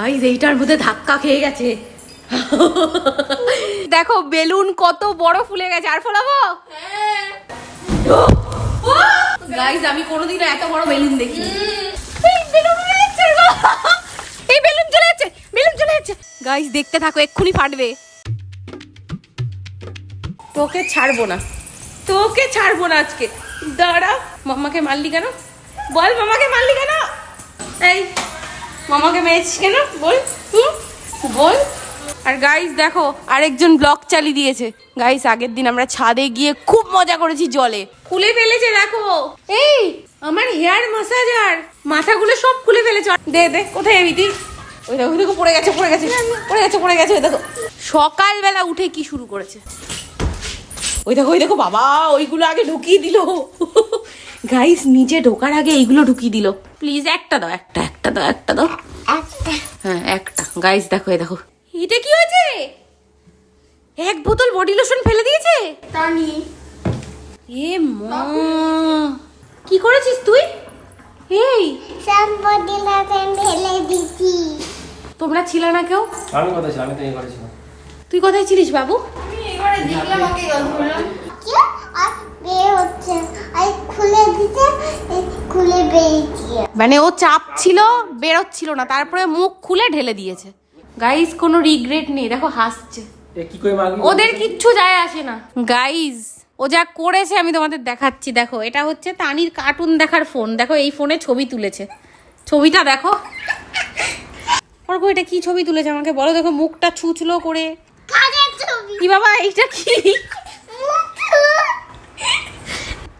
Guys এইটার মধ্যে ধাক্কা খেয়ে গেছে। দেখো বেলুন কত বড় ফুলে গেছে। আর ফোলাবো? গাইস আমি কোনোদিনও এত বড় বেলুন দেখিনি। এই বেলুন চলে যাচ্ছে, বেলুন চলে যাচ্ছে। গাইস দেখতে থাকো, এক্ষুনি ফাটবে। তোকে ছাড়বো না, তোকে ছাড়বো না আজকে। দাঁড়া। মাম্মাকে মারলি কেন? বল মামাকে মারলি কেন? এই মামাকে মেরেছিস কেন? বল বল। আর গাইস দেখো আরেকজন ব্লগ চালিয়ে দিয়েছে। গাইস আগের দিন আমরা ছাদে গিয়ে খুব মজা করেছি জলে। খুলে ফেলেছে দেখো। এই আমার হেয়ার ম্যাসাজার মাথাগুলো সব খুলে ফেলেছে। দে দে, কোথায় যাবি তুই? ওই দেখো, ওই দেখো পড়ে গেছে, পড়ে গেছে, পড়ে গেছে, পড়ে গেছে। ওই দেখো সকালবেলা উঠে কি শুরু করেছে। ওই দেখো, ওই দেখো বাবা, ওইগুলো আগে ঢুকিয়ে দিল। গাইস নিচে ঢোকার আগে এইগুলো ঢুকিয়ে দিল। প্লিজ একটা দাও, একটা একটা দাও, একটা দাও। হ্যাঁ একটা। গাইস দেখো, এই দেখো এটা কি হয়েছে? এক বোতল বডি লোশন ফেলে দিয়েছে তানি। এ মা, কি করেছিস তুই? এই সব বডি লোশন ফেলে দিছি। তোমরা ছিল না কেউ? আমি কোথায় ছিলাম? আমি তো এই ঘরে ছিলাম। তুই কোথায় ছিলিস বাবু? আমি এবারে দেখলাম ওকে গল্প করলাম। কি আর বের হচ্ছে, আর খুলে দিতে খুলে বেরিয়েছি। মানে ও চাপ ছিল, বেরোচ্ছিল না, তারপরে মুখ খুলে ঢেলে দিয়েছে। গাইস কোনো রিগ্রেট নেই, দেখো হাসছে। এ কি করে মাগি? ওদের কিচ্ছু যায় আসে না। গাইস ও যা করেছে আমি তোমাদের দেখাচ্ছি। দেখো এটা হচ্ছে তানির কার্টুন দেখার ফোন। দেখো এই ফোনে ছবি তুলেছে, ছবিটা দেখো। ওর এটা কি ছবি তুলেছে আমাকে বলো। দেখো মুখটা ছুঁচলো করে। কাজের ছবি। কি বাবা এটা কি?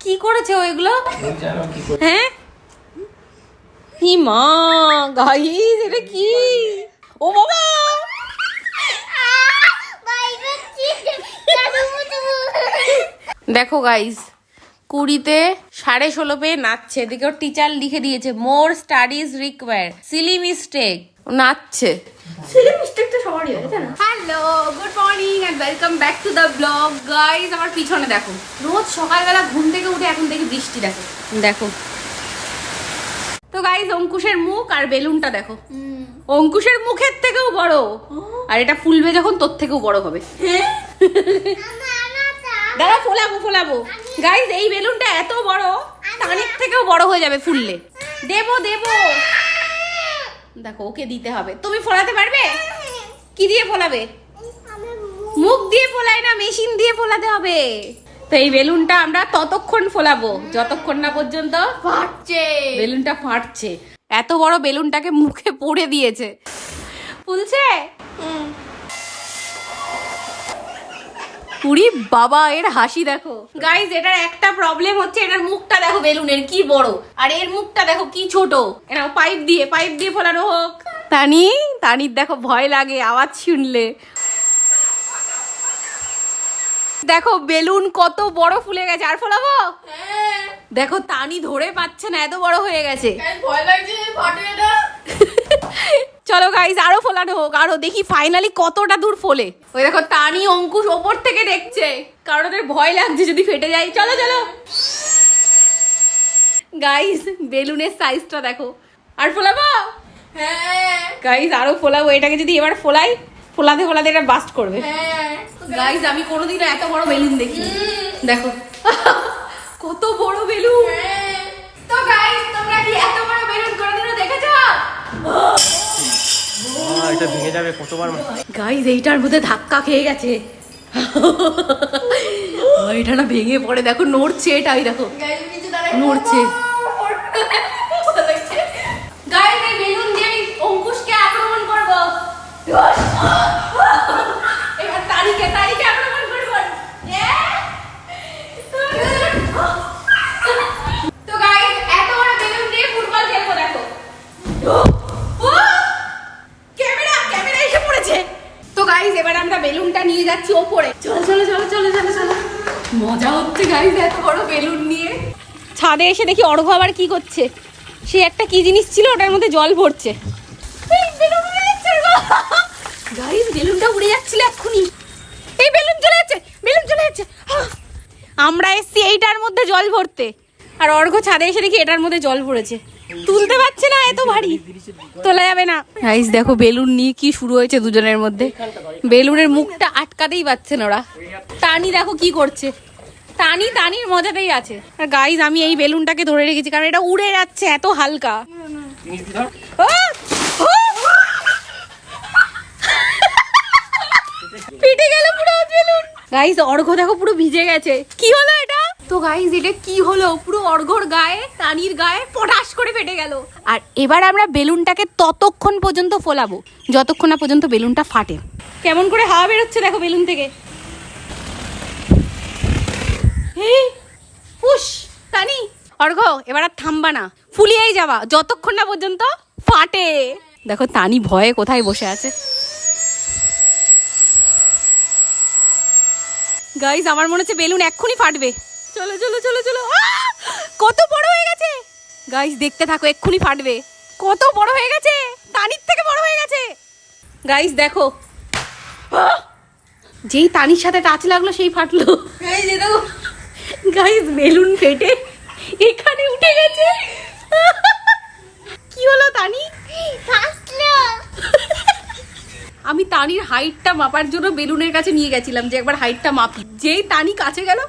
কি করেছে ও এগুলো? জানো কি করে? হ্যাঁ হি মা, গাইস এটা কি? ও বাবা দেখো গাইস 20-তে 16.5 পেয়ে নাচছে। এদিকে ওর টিচার লিখে দিয়েছে more studies require, silly mistake. নাচছে। সিলি মিস্টেক তো সবারই হয়, তাই না? Hello, good morning and welcome back to the blog. Guys আমার পিছনে দেখো, রোজ সকালবেলা ঘুম থেকে উঠে এখন দেখি বৃষ্টি। দেখো দেখো তো গাইস অঙ্কুশের মুখ আর বেলুনটা দেখো। অঙ্কুশের মুখের থেকেও বড়, আর এটা ফুলবে যখন তোর থেকেও বড় হবে। দাঁড়া ফোলাবো ফোলাবো। গাইস এই বেলুনটা এত বড়, তানির থেকেও বড় হয়ে যাবে ফুললে। দেবো দেবো, দেখো ওকে দিতে হবে। তুমি ফোলাতে পারবে? কি দিয়ে ফোলাবে? মুখ দিয়ে ফোলাই না, মেশিন দিয়ে ফোলাতে হবে। তো এই বেলুনটা আমরা ততক্ষণ ফোলাবো যতক্ষণ না পর্যন্ত ফাটছে। বেলুনটা ফাটছে। এত বড় বেলুনটাকে মুখে পড়ে দিয়েছে। ফুলছে? পুরি বাবা এর হাসি দেখো। গাইস এটার একটা প্রবলেম হচ্ছে, এটার মুখটা দেখো বেলুনের কি বড়, আর এর মুখটা দেখো কি ছোট। এটা পাইপ দিয়ে ফোলানো হোক। তানির দেখো ভয় লাগে আওয়াজ শুনলে। দেখো বেলুন কত বড় ফুলে গেছে। আর ফোলাবো? দেখো তানি ধরে পাচ্ছে না, এত বড় হয়ে গেছে। ভয় লাগছে ফাটে এটা। চলো গাইস আরো ফোলানো হোক, আরো দেখি ফাইনালি কতটা দূর ফোলে। ওই দেখো তানি অঙ্কুশ ওপর থেকে দেখছে, কারণ ওদের ভয় লাগছে যদি ফেটে যায়। চলো চলো গাইস গাইস সাইজটা দেখো। আর ফোলাবো? হ্যাঁ গাইস আরো ফোলাবো। এটাকে যদি এবার ফোলাই, ফোলাতে ফোলাতে এটা বাস্ট করবে। হ্যাঁ গাইস আমি কোনোদিনও এত বড় বেলুন দেখিনি। দেখো কত বড় বেলুন। তো গাইস তোমরা কি এত বড় বেলুন কোনোদিনও দেখেছো? এটা ভেঙে যাবে কতবার। গাইস এইটার মধ্যে ধাক্কা খেয়ে গেছে। এটা না ভেঙে পড়ে। দেখো নড়ছে, এটাই দেখো গাইস কিছু দাঁড়ায় নড়ছে। গাইস এই বেলুন দিয়ে আমি অঙ্কুশকে আক্রমণ করব। এবার তারিখে আক্রমণ করব। তো গাইস এত বড় বেলুন দিয়ে ফুটবল খেলবো। দেখো ক্যামেরা এসে পড়েছে। তো গাইস এবার আমরা বেলুনটা নিয়ে যাচ্ছি ওপরে। চলো চলো চলো চলো চলো চলো। মজা হচ্ছে গাইস এত বড় বেলুন নিয়ে। ছাদে এসে দেখি অর্ঘ আবার কি করছে। সে একটা কি জিনিস ছিল ওটার মধ্যে জল ভরছে। গাইস বেলুনটা উড়ে যাচ্ছিল এক্ষুনি। এই বেলুন চলে যাচ্ছে, বেলুন চলে যাচ্ছে। আমরা এসছি এইটার মধ্যে জল ভরতে, আর অর্ঘ ছাদে এসে দেখি এটার মধ্যে জল ভরেছে। তুলতে পারছে না, এত ভারী তোলা যাবে না। গাইস দেখো বেলুন নিয়ে কি শুরু হয়েছে দুজনের মধ্যে, বেলুনের মুখটা আটকাতেই পারছে না ওরা। টানি দেখো কি করছে, টানির মজাটাই আছে। আর গাইস আমি এই বেলুনটাকে ধরে রেখেছি কারণ এটা উড়ে যাচ্ছে, এত হালকা। ফেটে গেল পুরো বেলুন। গাইস অর্ঘ্য দেখো পুরো ভিজে গেছে, কি হলো এটা? তো গাইস এটা কি হলো, পুরো অর্ঘ্যর গায়ে, টানির গায়ে পটাশ করে ফেটে গেল। আর এবার আমরা বেলুনটাকে ততক্ষণ পর্যন্ত ফোলাবো যতক্ষণ না পর্যন্ত বেলুনটা ফাটে। কেমন করে হাওয়া বেরোচ্ছে দেখো বেলুন থেকে। পুশ টানি, অর্ঘ্য এবার আর থামবা না, ফুলিয়েই যাবা যতক্ষণ না পর্যন্ত ফাটে। দেখো টানি ভয়ে কোথায় বসে আছে। গাইস আমার মনে হচ্ছে বেলুন এক্ষুনি ফাটবে। চলো চলো চলো চলো, কত বড় হয়ে গেছে গাইস, দেখতে থাকো এক্ষুনি ফাটবে। কত বড় হয়ে গেছে, টানির থেকে বড় হয়ে গেছে গাইস দেখো। যেই টানির সাথে টাচ লাগলো সেই ফাটলো। গাইস বেলুন ফেটে এখানে উঠে গেছে। কি হলো টানি? আমি টানির হাইটটা মাপার জন্য বেলুনের কাছে নিয়ে গেছিলাম যে একবার হাইটটা মাপি। যেই টানি কাছে গেল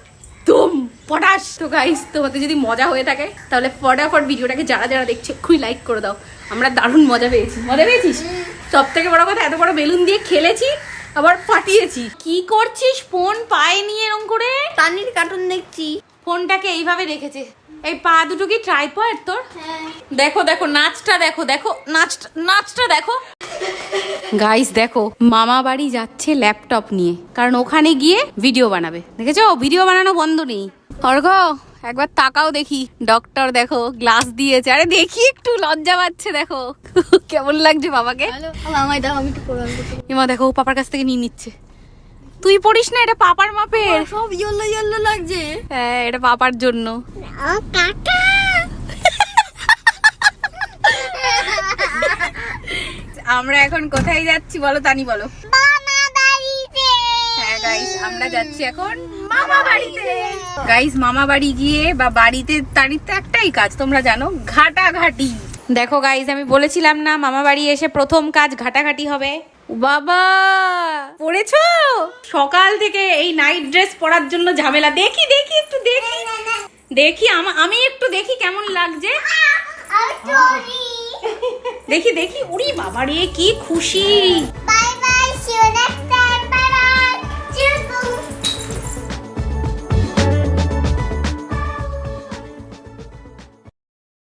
তুম পটাশ। তো গাইস তোমাদের যদি মজা হয়ে থাকে তাহলে ফটাফট ভিডিওটাকে যারা যারা দেখছে খুবই লাইক করে দাও। আমরা দারুণ মজা পেয়েছি। মজা পেয়েছিস? সব থেকে বড় কথা এত বড় বেলুন দিয়ে খেলেছি আবার ফাটিয়েছি। কি করছিস ফোন পায়ে নিয়ে এরকম করে? পানির কার্টুন দেখছি। ফোনটাকে এইভাবে রেখেছে। এই পা দুটো কি ট্রাইপড তোর? দেখো দেখো নাচটা দেখো, দেখো নাচটা দেখো। গাইস দেখো মামা বাড়ি যাচ্ছে ল্যাপটপ নিয়ে, কারণ ওখানে গিয়ে ভিডিও বানাবে। দেখেছো ভিডিও বানানো বন্ধ নেই। অর্ঘ্য একবার তাকাও দেখি, ডক্টর দেখো গ্লাস দিয়েছে। আরে দেখি একটু লজ্জা পাচ্ছে দেখো। কেমন লাগছে বাবাকে? আমায় দাও, আমি একটু পড়াবো। এমা দেখো ও পাপার কাছ থেকে নিয়ে নিচ্ছে। তুই পড়িস না, এটা পাপার মাপের। সব ইয়েলো ইয়েলো লাগছে। হ্যাঁ এটা পাপার জন্য। কাকা আমরা এখন কোথায় যাচ্ছি বলো তানি, বলো। মামা বাড়িতে। হ্যাঁ গাইস আমরা যাচ্ছি এখন মামা বাড়িতে। গাইস মামা বাড়ি গিয়ে বা বাড়িতে তারিখ তো একটাই কাজ তোমরা জানো, ঘাটাঘাটি। দেখো গাইস আমি বলেছিলাম না মামা বাড়ি এসে প্রথম কাজ ঘাটাঘাটি হবে। বাবা পড়েছো? সকাল থেকে এই নাইট ড্রেস পরার জন্য ঝামেলা। দেখি দেখি একটু দেখি দেখি আমি একটু দেখি কেমন লাগছে। দেখি দেখি, উড়ি বাবা রে কি খুশি। Bye bye, see you next